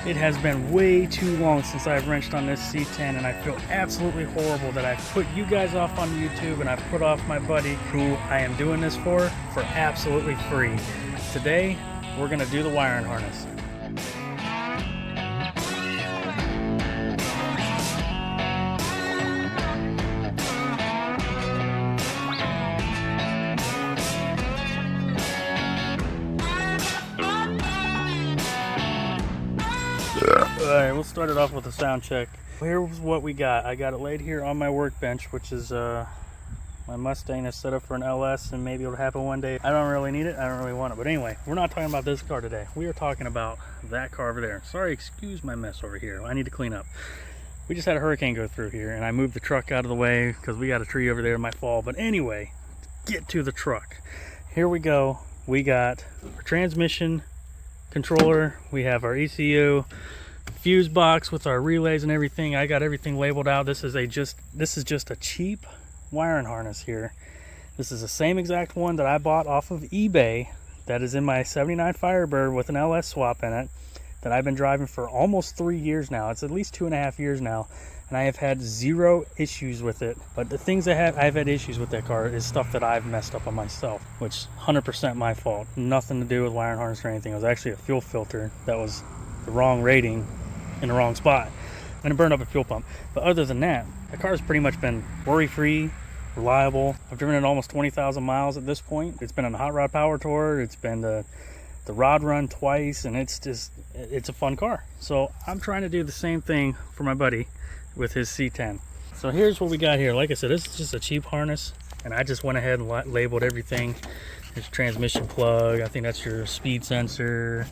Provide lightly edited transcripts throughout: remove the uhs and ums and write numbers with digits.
It has been way too long since I've wrenched on this C10, and I feel absolutely horrible that I've put you guys off on YouTube and I've put off my buddy who I am doing this for absolutely free. Today, we're gonna do the wiring harness. Alright, we'll start it off with a sound check. Here's what we got. I got it laid here on my workbench, which is my Mustang is set up for an LS, and maybe it'll happen one day. I don't really need it, I don't really want it. But anyway, we're not talking about this car today. We are talking about that car over there. Sorry, excuse my mess over here. I need to clean up. We just had a hurricane go through here, and I moved the truck out of the way because we got a tree over there in my fall. But anyway, get to the truck. Here we go. We got our transmission controller, we have our ECU, fuse box with our relays and everything. I got everything labeled out. This is just a cheap wiring harness here. This is the same exact one that I bought off of eBay that is in my 79 Firebird with an LS swap in it that I've been driving for almost 3 years now. It's at least 2.5 years now, and I have had zero issues with it. But the things I've had issues with that car is stuff that I've messed up on myself, which 100% my fault. Nothing to do with wiring harness or anything. It was actually a fuel filter that was the wrong rating in the wrong spot, and it burned up a fuel pump. But other than that, the car's pretty much been worry-free, reliable. I've driven it almost 20,000 miles at this point. It's been on the Hot Rod Power Tour, it's been the Rod Run twice, and it's a fun car. So I'm trying to do the same thing for my buddy with his C10. So here's what we got here. Like I said, this is just a cheap harness, and I just went ahead and labeled everything. There's a transmission plug. I think that's your speed sensor.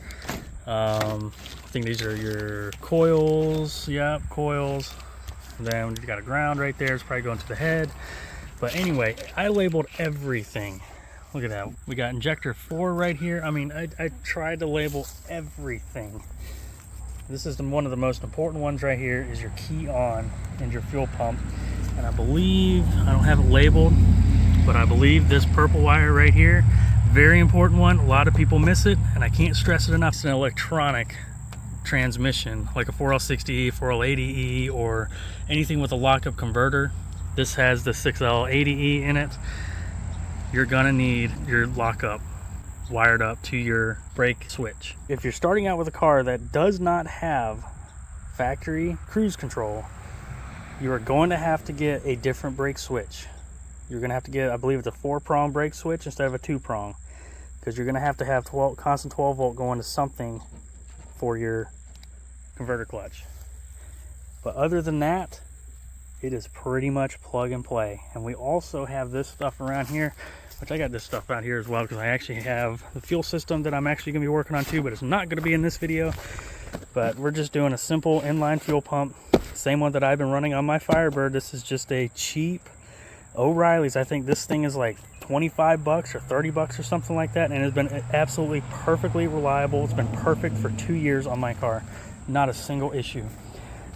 I think these are your coils. Yep, coils. And then you got a ground right there. It's probably going to the head. But anyway, I labeled everything. Look at that. We got injector 4 right here. I mean, I tried to label everything. This is one of the most important ones right here, is your key on and your fuel pump. And I believe, I don't have it labeled, but I believe this purple wire right here, very important one. A lot of people miss it, and I can't stress it enough. It's an electronic transmission, like a 4L60E, 4L80E, or anything with a lockup converter. This has the 6L80E in it. You're gonna need your lockup wired up to your brake switch. If you're starting out with a car that does not have factory cruise control, you are going to have to get a different brake switch. You're gonna have to get, I believe it's a 4-prong brake switch instead of a 2-prong, because you're gonna have to have constant 12 volt going to something for your converter clutch. But other than that, it is pretty much plug and play. And we also have this stuff around here, which I got this stuff out here as well, because I actually have the fuel system that I'm actually going to be working on too, but it's not going to be in this video. But we're just doing a simple inline fuel pump, same one that I've been running on my Firebird. This is just a cheap O'Reilly's. I think this thing is like 25 bucks or 30 bucks or something like that, and it's been absolutely perfectly reliable. It's been perfect for 2 years on my car, not a single issue.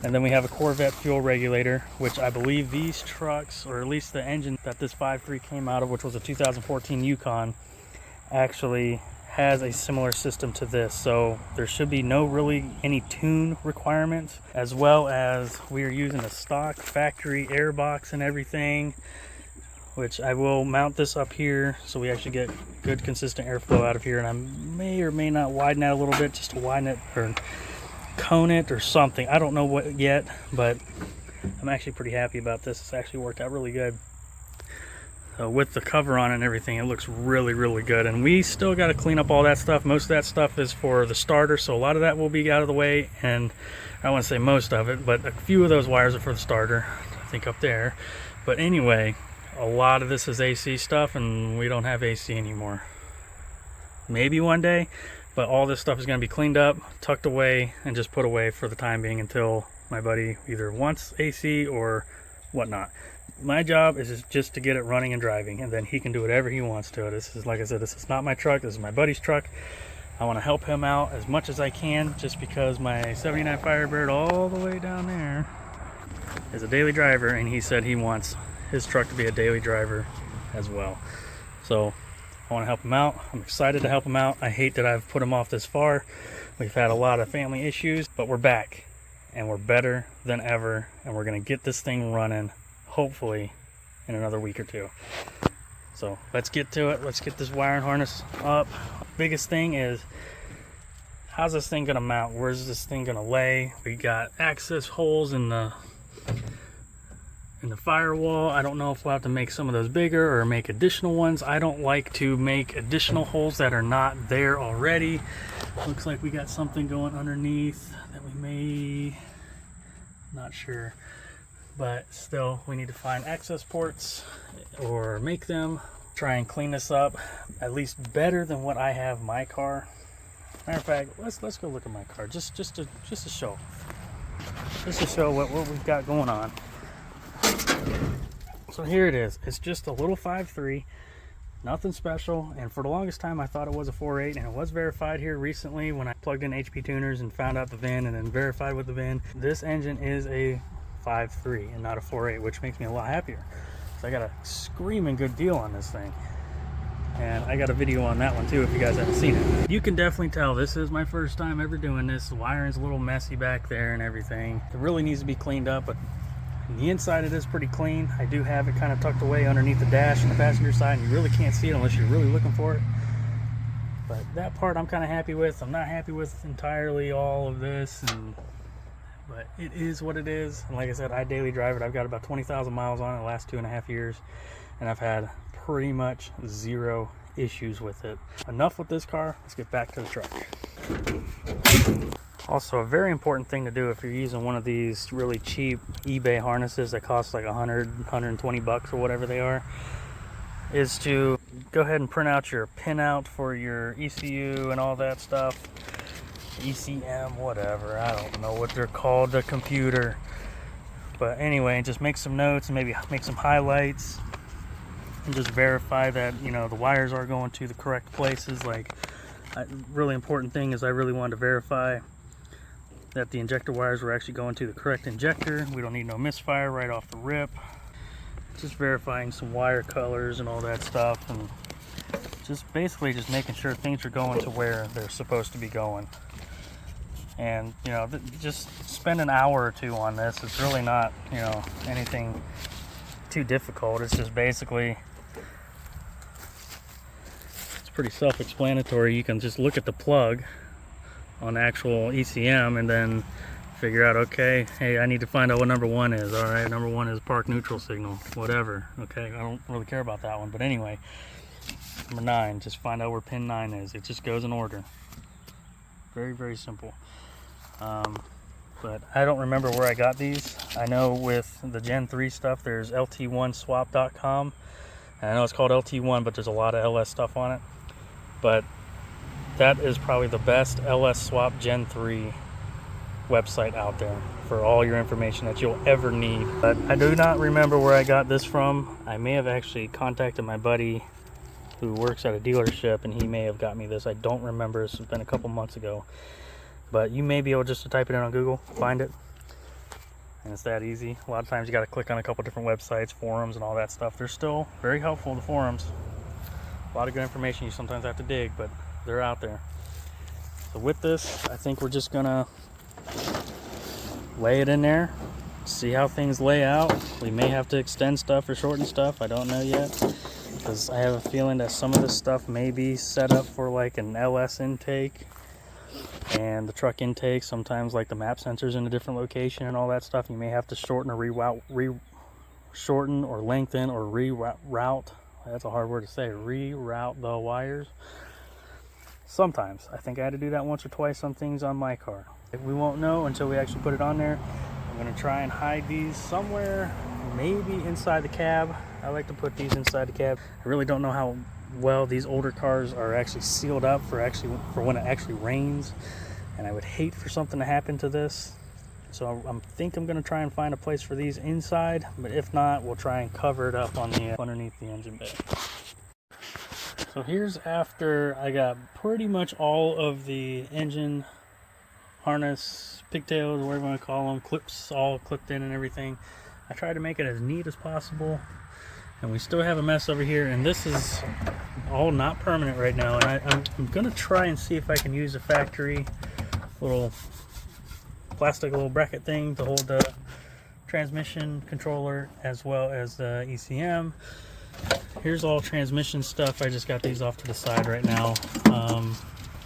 And then we have a Corvette fuel regulator, which I believe these trucks, or at least the engine that this 5.3 came out of, which was a 2014 Yukon, actually has a similar system to this. So there should be no really any tune requirements, as well as we are using a stock factory air box and everything, which I will mount this up here so we actually get good consistent airflow out of here. And I may or may not widen that a little bit, just to widen it or cone it or something. I don't know what yet, but I'm actually pretty happy about this. It's actually worked out really good. So with the cover on and everything, it looks really, really good. And we still got to clean up all that stuff. Most of that stuff is for the starter, so a lot of that will be out of the way. And I don't want to say most of it, but a few of those wires are for the starter, I think up there. But anyway, a lot of this is AC stuff, and we don't have AC anymore. Maybe one day, but all this stuff is going to be cleaned up, tucked away, and just put away for the time being until my buddy either wants AC or whatnot. My job is just to get it running and driving, and then he can do whatever he wants to it. This is, like I said, this is not my truck. This is my buddy's truck. I want to help him out as much as I can, just because my 79 Firebird all the way down there is a daily driver, and he said he wants his truck to be a daily driver as well. So I I want to help him out. I'm excited to help him out. I hate that I've put him off this far. We've had a lot of family issues, but we're back and we're better than ever, and we're going to get this thing running hopefully in another week or two. So let's get to it. Let's get this wiring harness up. Biggest thing is, how's this thing going to mount? Where's this thing going to lay? We got access holes in the firewall. I don't know if we'll have to make some of those bigger or make additional ones. I don't like to make additional holes that are not there already. Looks like we got something going underneath that we may, not sure, but still we need to find access ports or make them. Try and clean this up at least better than what I have my car. Matter of fact, let's go look at my car just to show what we've got going on. So here it is. It's just a little 5.3, nothing special, and for the longest time I thought it was a 4.8, and it was verified here recently when I plugged in HP tuners and found out the VIN and then verified with the VIN. This engine is a 5.3 and not a 4.8, which makes me a lot happier. So I got a screaming good deal on this thing, and I got a video on that one too if you guys haven't seen it. You can definitely tell this is my first time ever doing this. The wiring's a little messy back there and everything. It really needs to be cleaned up, but the inside it is pretty clean. I do have it kind of tucked away underneath the dash on the passenger side, and you really can't see it unless you're really looking for it. But that part I'm kind of happy with. I'm not happy with entirely all of this, but it is what it is. And like I said, I daily drive it. I've got about 20,000 miles on it the last 2.5 years, and I've had pretty much zero issues with it. Enough with this car. Let's get back to the truck. Also, a very important thing to do if you're using one of these really cheap eBay harnesses that cost like 120 bucks or whatever they are, is to go ahead and print out your pinout for your ECU and all that stuff. ECM, whatever, I don't know what they're called, the computer. But anyway, just make some notes and maybe make some highlights and just verify that, you know, the wires are going to the correct places. Like, really important thing is I really wanted to verify that the injector wires were actually going to the correct injector. We don't need no misfire right off the rip. Just verifying some wire colors and all that stuff, and just basically just making sure things are going to where they're supposed to be going. And you know, just spend an hour or two on this. It's really not, you know, anything too difficult. It's just basically, it's pretty self-explanatory. You can just look at the plug on the actual ECM and then figure out, okay, hey, I need to find out what number 1 is. All right, number 1 is park neutral signal, whatever. Okay, I don't really care about that one, but anyway, number 9, just find out where pin 9 is. It just goes in order. Very, very simple. But I don't remember where I got these. I know with the Gen 3 stuff, there's lt1swap.com, and I know it's called LT1, but there's a lot of LS stuff on it. But that is probably the best LS Swap Gen 3 website out there for all your information that you'll ever need. But I do not remember where I got this from. I may have actually contacted my buddy who works at a dealership, and he may have got me this. I don't remember. It's been a couple months ago. But you may be able just to type it in on Google, find it, and it's that easy. A lot of times you got to click on a couple different websites, forums, and all that stuff. They're still very helpful, the forums. A lot of good information you sometimes have to dig, but they're out there. So with this, I think we're just gonna lay it in there, see how things lay out. We may have to extend stuff or shorten stuff, I don't know yet, because I have a feeling that some of this stuff may be set up for like an LS intake, and the truck intake, sometimes like the map sensors in a different location and all that stuff, you may have to shorten or shorten or lengthen or reroute, that's a hard word to say, reroute the wires. Sometimes. I think I had to do that once or twice on things on my car. We won't know until we actually put it on there. I'm going to try and hide these somewhere, maybe inside the cab. I like to put these inside the cab. I really don't know how well these older cars are actually sealed up for when it actually rains, and I would hate for something to happen to this. So I think I'm going to try and find a place for these inside, but if not, we'll try and cover it up on the underneath the engine bay. So here's after I got pretty much all of the engine harness, pigtails, whatever you want to call them, clips all clipped in and everything. I tried to make it as neat as possible, and we still have a mess over here, and this is all not permanent right now, and I'm gonna try and see if I can use a factory little plastic little bracket thing to hold the transmission controller as well as the ECM. Here's all transmission stuff. I just got these off to the side right now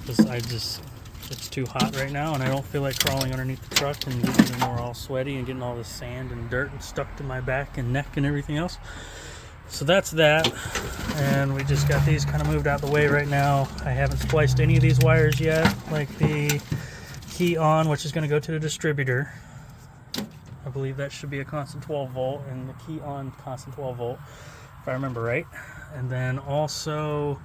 because it's too hot right now and I don't feel like crawling underneath the truck and getting it more all sweaty and getting all the sand and dirt and stuck to my back and neck and everything else. So that's that, and we just got these kind of moved out the way right now. I haven't spliced any of these wires yet, like the key on, which is going to go to the distributor. I believe that should be a constant 12 volt, and the key on constant 12 volt, if I remember right. And then also,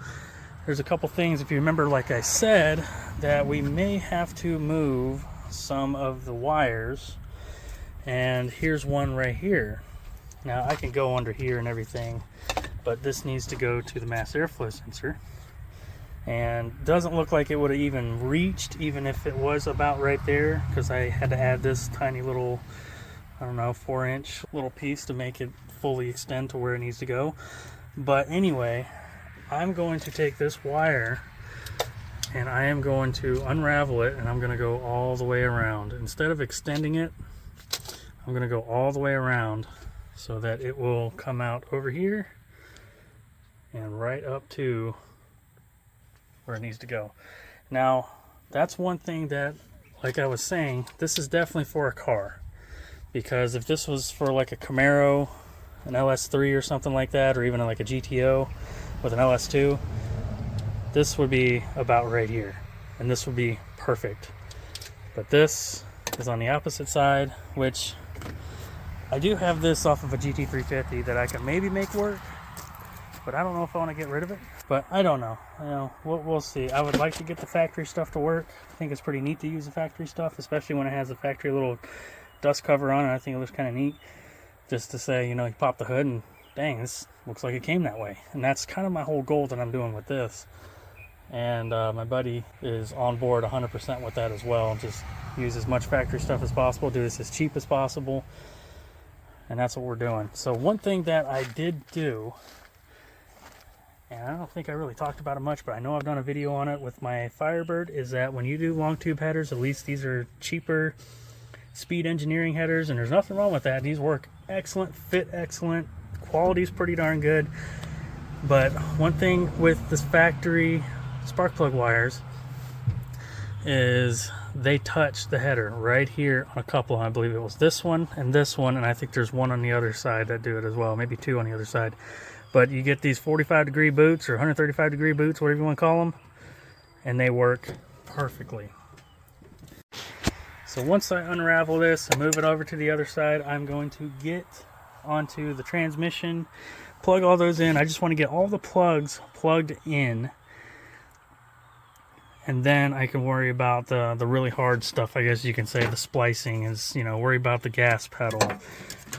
there's a couple things, if you remember, like I said, that we may have to move some of the wires, and here's one right here. Now I can go under here and everything, but this needs to go to the mass airflow sensor, and doesn't look like it would have even reached, even if it was about right there, because I had to add this tiny little, I don't know, 4-inch little piece to make it fully extend to where it needs to go. But anyway, I'm going to take this wire and I am going to unravel it, and I'm going to go all the way around. Instead of extending it, I'm going to go all the way around so that it will come out over here and right up to where it needs to go. Now, that's one thing that, like I was saying, this is definitely for a car. Because if this was for like a Camaro, an LS3 or something like that, or even like a GTO with an LS2, this would be about right here. And this would be perfect. But this is on the opposite side, which I do have this off of a GT350 that I can maybe make work, but I don't know if I want to get rid of it. But I don't know. You know, we'll see. I would like to get the factory stuff to work. I think it's pretty neat to use the factory stuff, especially when it has a factory little dust cover on it. I think it looks kind of neat, just to say, you know, you pop the hood and dang, this looks like it came that way. And that's kind of my whole goal that I'm doing with this. And my buddy is on board 100% with that as well. Just use as much factory stuff as possible, do this as cheap as possible, and that's what we're doing. So one thing that I did do, and I don't think I really talked about it much, but I know I've done a video on it with my Firebird, is that when you do long tube headers, at least these are cheaper Speed Engineering headers, and there's nothing wrong with that. These work excellent, fit excellent, quality's pretty darn good. But one thing with this factory spark plug wires is they touch the header right here on a couple. I believe it was this one, and I think there's one on the other side that do it as well, maybe two on the other side. But you get these 45-degree boots or 135-degree boots, whatever you want to call them, and they work perfectly. So once I unravel this and move it over to the other side, I'm going to get onto the transmission, plug all those in. I just want to get all the plugs plugged in, and then I can worry about the really hard stuff, I guess you can say. The splicing is, you know, worry about the gas pedal,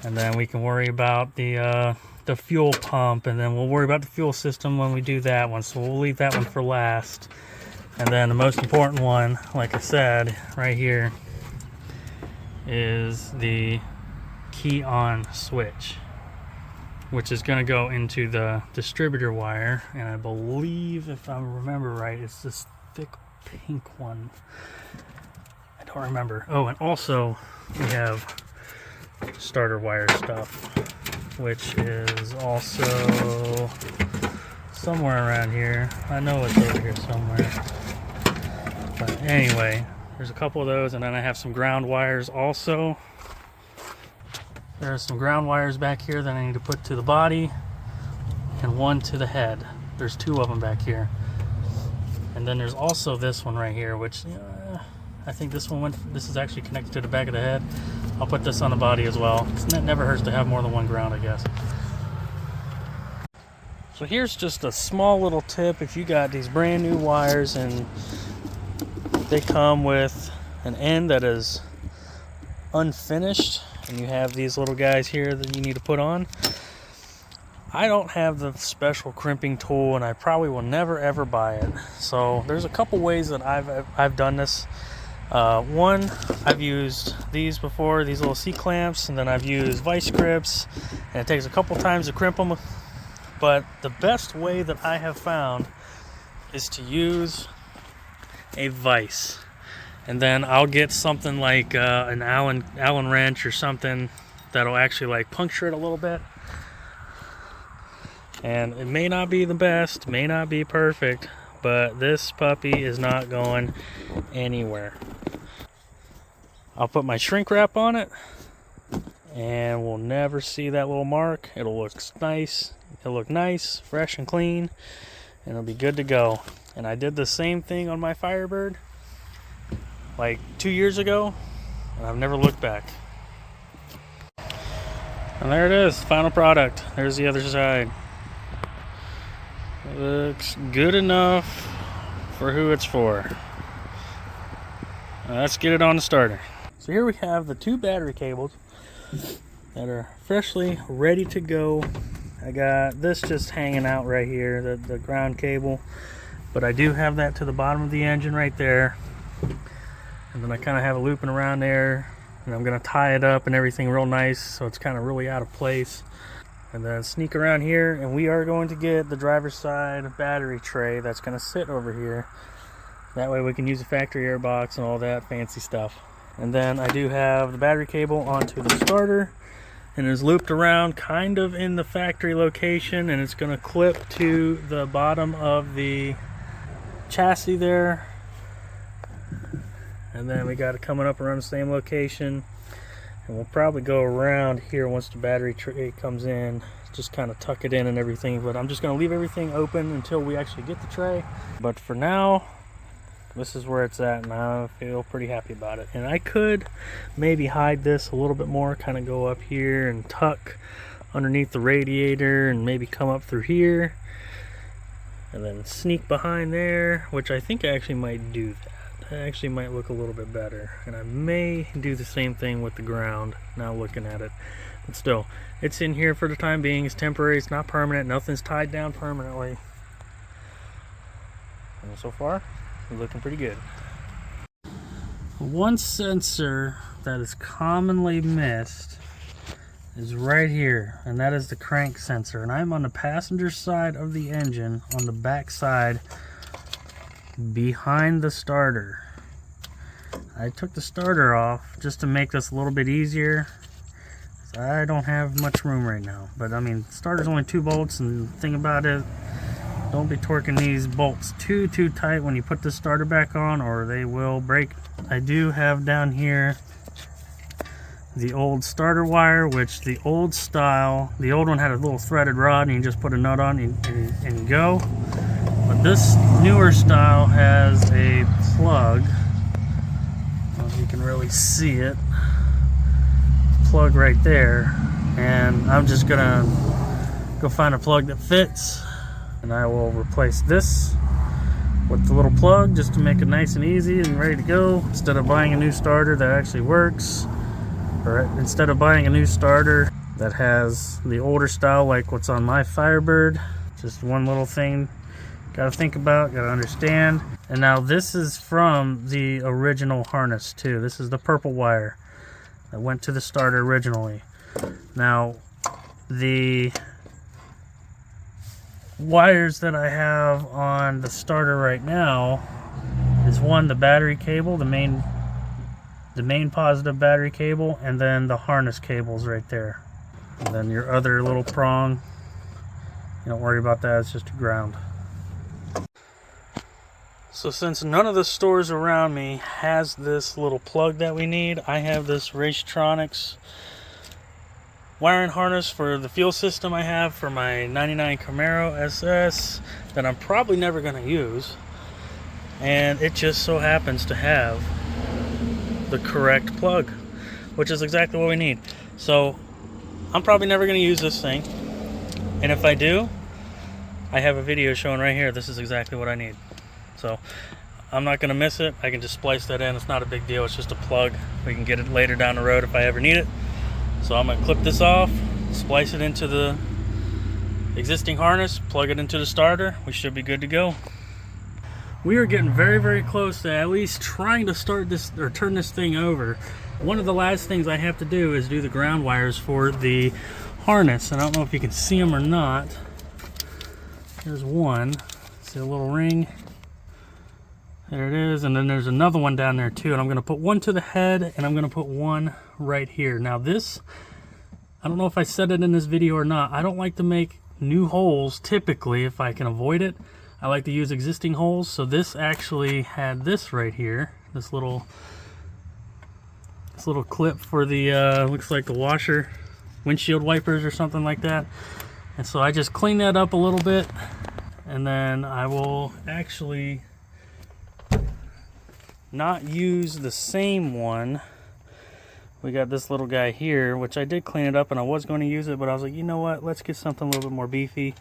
and then we can worry about the fuel pump, and then we'll worry about the fuel system when we do that one. So we'll leave that one for last. And then the most important one, like I said, right here, is the key on switch, which is going to go into the distributor wire. And I believe, if I remember right, it's this thick pink one. I don't remember. Oh, and also we have starter wire stuff, which is also somewhere around here. I know it's over here somewhere. But anyway, there's a couple of those, and then I have some ground wires also. There's some ground wires back here that I need to put to the body, and one to the head. There's two of them back here. And then there's also this one right here, which I think this is actually connected to the back of the head. I'll put this on the body as well. It never hurts to have more than one ground, I guess. So here's just a small little tip. If you got these brand new wires and they come with an end that is unfinished, and you have these little guys here that you need to put on, I don't have the special crimping tool, and I probably will never ever buy it. So there's a couple ways that I've done this. One, I've used these before, these little C-clamps, and then I've used vice grips, and it takes a couple times to crimp them. But the best way that I have found is to use a vise. And then I'll get something like an Allen wrench or something that'll actually like puncture it a little bit. And it may not be the best, may not be perfect, but this puppy is not going anywhere. I'll put my shrink wrap on it, and we'll never see that little mark. It'll look nice. It'll look nice, fresh and clean, and it'll be good to go. And I did the same thing on my Firebird like 2 years ago, and I've never looked back. And there it is, final product. There's the other side. Looks good enough for who it's for. Let's get it on the starter. So here we have the 2 battery cables that are freshly ready to go. I got this just hanging out right here, the ground cable, but I do have that to the bottom of the engine right there. And then I kind of have it looping around there, and I'm going to tie it up and everything real nice so it's kind of really out of place. And then sneak around here, and we are going to get the driver's side battery tray that's going to sit over here. That way we can use the factory air box and all that fancy stuff. And then I do have the battery cable onto the starter, and it's looped around kind of in the factory location, and it's going to clip to the bottom of the chassis there. And then we got it coming up around the same location. And we'll probably go around here once the battery tray comes in, just kind of tuck it in and everything. But I'm just going to leave everything open until we actually get the tray. But for now, this is where it's at, and I feel pretty happy about it. And I could maybe hide this a little bit more, kind of go up here and tuck underneath the radiator and maybe come up through here. And then sneak behind there, which I think I actually might do that. It actually might look a little bit better, and I may do the same thing with the ground now looking at it. But still, it's in here for the time being. It's temporary, it's not permanent, nothing's tied down permanently. And so far, it's looking pretty good. One sensor that is commonly missed is right here, and that is the crank sensor. And I'm on the passenger side of the engine, on the back side behind the starter. I took the starter off just to make this a little bit easier. I don't have much room right now, but I mean, the starter's only 2 bolts, and the thing about it, don't be torquing these bolts too tight when you put the starter back on, or they will break. I do have down here the old starter wire, which the old style, the old one had a little threaded rod, and you just put a nut on and you go. But this newer style has a plug. I don't know if you can really see it. Plug right there. And I'm just gonna go find a plug that fits, and I will replace this with the little plug just to make it nice and easy and ready to go, instead of buying a new starter that actually works, or instead of buying a new starter that has the older style like what's on my Firebird. Just one little thing gotta think about, gotta understand. And now this is from the original harness too. This is the purple wire that went to the starter originally. Now the wires that I have on the starter right now is one, the battery cable, the main positive battery cable, and then the harness cables right there. And then your other little prong, you don't worry about that, it's just a ground. So since none of the stores around me has this little plug that we need, I have this Racetronics wiring harness for the fuel system I have for my 99 Camaro SS that I'm probably never going to use. And it just so happens to have the correct plug, which is exactly what we need. So I'm probably never going to use this thing. And if I do, I have a video showing right here. This is exactly what I need. So I'm not going to miss it. I can just splice that in. It's not a big deal. It's just a plug. We can get it later down the road if I ever need it. So I'm going to clip this off, splice it into the existing harness, plug it into the starter. We should be good to go. We are getting very close to at least trying to start this or turn this thing over. One of the last things I have to do is do the ground wires for the harness. And I don't know if you can see them or not. Here's one. See a little ring? There it is. And then there's another one down there too. And I'm going to put one to the head and I'm going to put one right here. Now this, I don't know if I said it in this video or not. I don't like to make new holes typically if I can avoid it. I like to use existing holes. So this actually had this right here. This little clip for the, looks like the washer, windshield wipers or something like that. And so I just clean that up a little bit. And then I will actually not use the same one. We got this little guy here, which I did clean it up and I was going to use it, but I was like, you know what, let's get something a little bit more beefy.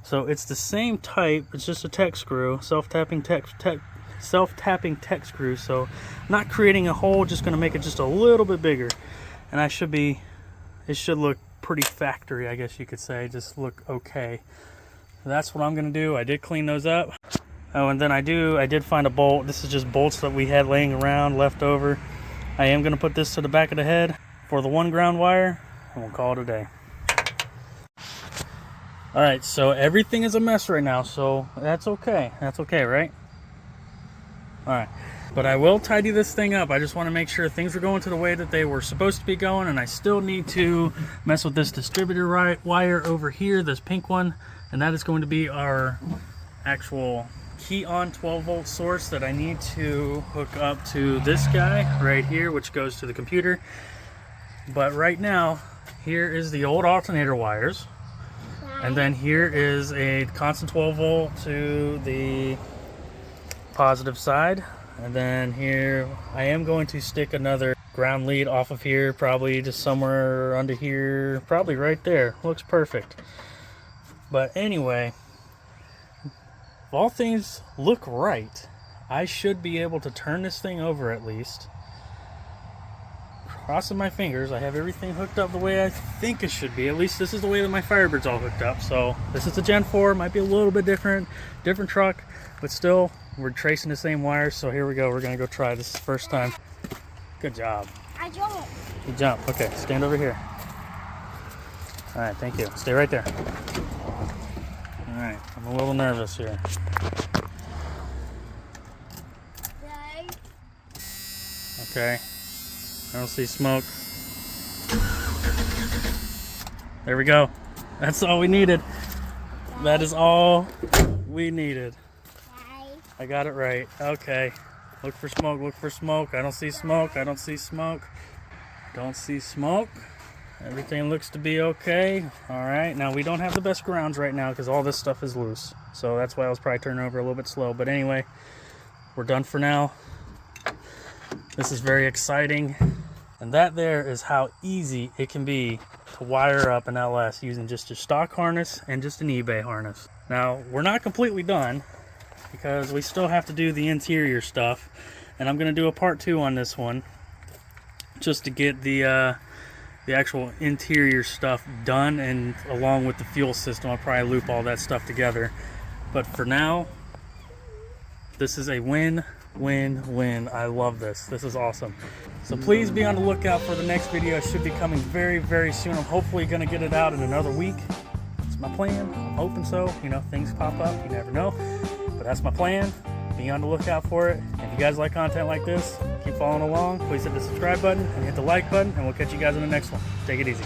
So it's the same type, it's just a tech screw, self-tapping tech screw. So not creating a hole, just going to make it just a little bit bigger. And it should look pretty factory, I guess you could say, just look okay. So that's what I'm going to do. I did clean those up. Oh, and then I did find a bolt. This is just bolts that we had laying around, left over. I am going to put this to the back of the head for the one ground wire, and we'll call it a day. All right, so everything is a mess right now, so that's okay. That's okay, right? All right, but I will tidy this thing up. I just want to make sure things are going to the way that they were supposed to be going, and I still need to mess with this distributor wire over here, this pink one, and that is going to be our actual key on 12-volt source that I need to hook up to this guy right here, which goes to the computer. But right now, here is the old alternator wires, and then here is a constant 12-volt to the positive side, and then here I am going to stick another ground lead off of here, probably just somewhere under here, probably right there. Looks perfect. But anyway, if all things look right, I should be able to turn this thing over at least. Crossing my fingers, I have everything hooked up the way I think it should be. At least this is the way that my Firebird's all hooked up. So this is the Gen 4, might be a little bit different truck, but still, we're tracing the same wires. So here we go, we're gonna go try this the first time. Good job. I jumped. You jump, okay, stand over here. All right, thank you, stay right there. All right, I'm a little nervous here. Okay, I don't see smoke. There we go. That's all we needed. That is all we needed. I got it right. Okay, look for smoke, look for smoke. I don't see smoke, I don't see smoke. Don't see smoke. Everything looks to be okay. All right, now we don't have the best grounds right now because all this stuff is loose. So that's why I was probably turning over a little bit slow. But anyway, we're done for now. This is very exciting. And that there is how easy it can be to wire up an LS using just a stock harness and just an eBay harness. Now, we're not completely done because we still have to do the interior stuff. And I'm going to do a part 2 on this one just to get the actual interior stuff done, and along with the fuel system I'll probably loop all that stuff together. But for now, this is a win-win-win. I love this. This is awesome. So please be on the lookout for the next video. It should be coming very, very soon. I'm hopefully going to get it out in another week. That's my plan. I'm hoping so. You know, things pop up. You never know. But that's my plan. Be on the lookout for it. If you guys like content like this, keep following along. Please hit the subscribe button and hit the like button, and we'll catch you guys in the next one. Take it easy.